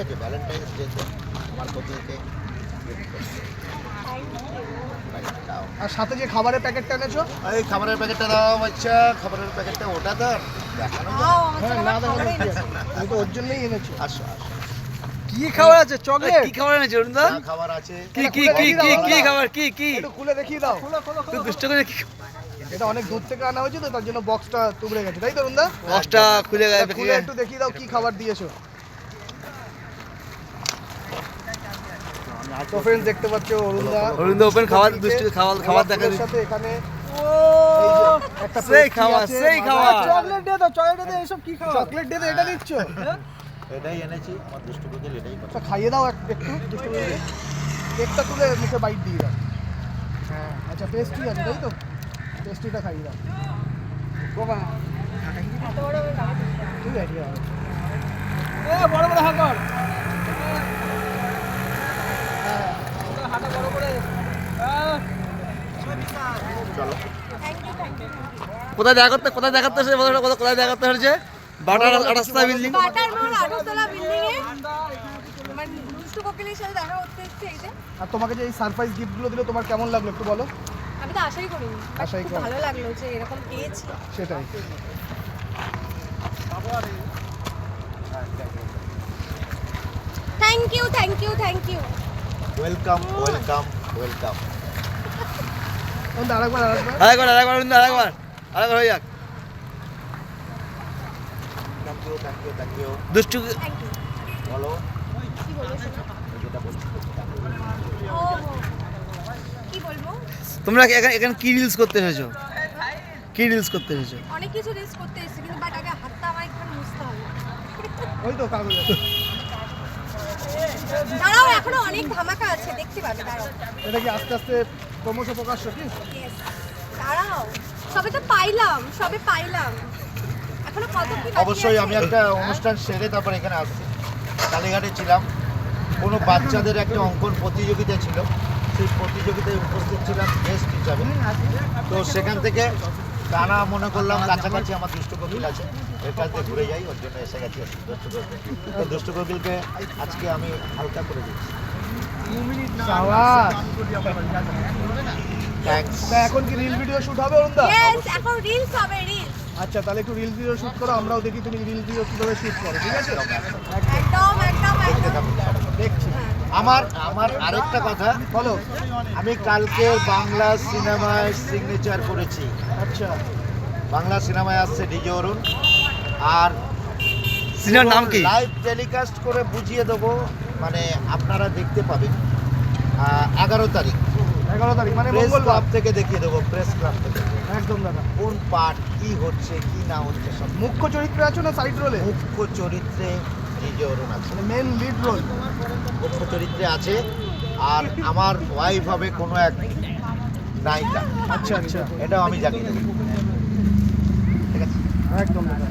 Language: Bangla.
আছে ভ্যালেন্টাইন্স ডেতে আমার পত্নীকে আর সাথে যে খাবারের প্যাকেটটা এনেছো, এই খাবারের প্যাকেটটা দাও বাচ্চা, খাবারের প্যাকেটটা ওটা দাও দেখানো হ্যাঁ না দেখানো আমি তো ওর জন্যই এনেছো। আসো আসো কি খাবার আছে? চকলেট? কি খাবার এনেছো অরুণদা? খাবার আছে কি কি কি কি কি খাবার কি কি একটু খুলে দেখিয়ে দাও। তুই দুষ্ট করে কি এটা অনেক দূর থেকে আনা হয়েছে তো তার জন্য বক্সটা তুবড়ে গেছে, তাই তো অরুণদা? বক্সটা খুলে গেছে খুলে একটু দেখিয়ে দাও কি খাবার দিয়েছো। তো फ्रेंड्स দেখতে পাচ্ছ অরুণদা ওপেন খাবার দুষ্ট খাবার দেখা এর সাথে এখানে একটা সেই খাবার সেই খাবার চকলেট দে দাও, চকলেট দে। এসব কি খাবার? চকলেট দে, এটা দিচ্ছ? এটাই এনেছি আমার দুষ্টু কোকিল এটাই আচ্ছা খাইয়ে দাও একটু দুষ্টু করে। কেকটা তুলে মুখে বাইট দিয়ে দাও। হ্যাঁ আচ্ছা পেস্ট্রি আছে তাই তো? পেস্ট্রিটা খাইয়ে দাও। বাবা ঠিক আছে বড় বড় হাত কর। হাঁটা বড় করে। চলো কোথায় দেখা করতে এসেছে কোথায় দেখা করতে হচ্ছে? বাটার 28তলা বিল্ডিং। বাটার মল 28তলা বিল্ডিং এ মানে দুষ্টু কোকিলের সাথে দেখা করতে এসেছি এইটা। আর তোমাকে যে এই সারপ্রাইজ গিফটগুলো দিল তোমার কেমন লাগলো একটু বলো। আমি তো আশাই করিনি, আশাই খুব করিনি। ভালো লাগলো যে এরকম পেয়েছি। সেটাই। Thank you thank you thank you. Welcome welcome welcome আরেকবার আরেকবার অরুণদা আরেকবার হয়ে যাক। থ্যাংক ইউ দুষ্টু থ্যাংক ইউ। বলো কি বলবো শোনো? যেটা বলছি ও কি বলবো? তোমরা এখানে কি রিলস করতে এসেছো? কি রিলস করতে এসেছো? অনেক কিছু রিস্ক করতে এসেছি কিন্তু বাট আগে হাতটা আমার একটু মুছতে হবে। ওই তো কাগজ আছে। দাঁড়াও এখনো অনেক ধামাকা আছে, দেখতে পাবে দাঁড়াও। এটা কি আস্তে আস্তে ক্রমশ প্রকাশ্য কি? Yes, দাঁড়াও সবে তো পাইলাম এখনো কত কি বাকি অবশ্যই আছে? আমি একটা অনুষ্ঠান সেরে তারপর এখানে আসছি। কালীঘাটে ছিলাম, কোনো বাচ্চাদের একটা অঙ্কন প্রতিযোগিতা ছিল, সেই প্রতিযোগিতায় উপস্থিত ছিলাম গেস্ট হিসাবে। তো সেখান থেকে টানা মনে করলাম কাছাকাছি আমার দুষ্টু কোকিল আছে, এর কাছ দিয়ে ঘুরে যাই, ওর জন্য এসে গেছি দুষ্টু কোকিল। তো দুষ্টু কোকিলকে আজকে আমি হালকা করে দিচ্ছি। সাবাস। থ্যাঙ্কস। তা এখন কি রিল ভিডিও শুট হবে অরুণদা? Yes, এখন রিলস হবে রিলস। আচ্ছা তাহলে একটু রিল ভিডিও শুট করো, আমরাও দেখি তুমি রিল ভিডিও কিভাবে শুট করো, ঠিক আছে? একদম দেখছি। আমার আরেকটা কথা বলো। আমি কালকে বাংলা সিনেমায় সিগনেচার করেছি। আচ্ছা বাংলা সিনেমায় আসছে ডিজে অরুণ, আর সিনেমার নাম কি? লাইভ টেলিকাস্ট করে বুঝিয়ে দেবো, মানে আপনারা দেখতে পাবেন 11 তারিখ 11 তারিখ মানে প্রেস মঙ্গলবার। ক্লাব থেকে দেখিয়ে দেবো, প্রেস ক্লাব থেকে একদম দাদা। কোন পার্ট কি হচ্ছে কি না হচ্ছে সব। মুখ্য চরিত্রে আছো না সাইড রোলে? মুখ্য চরিত্রে ডিজে অরুণ আছে, মানে মেন লিড রোল। মুখ্য চরিত্রে আছে, আর আমার ওয়াইফ হবে কোনো এক নায়িকা। আচ্ছা আচ্ছা এটাও আমি জানি, ঠিক আছে? একদম দাদা।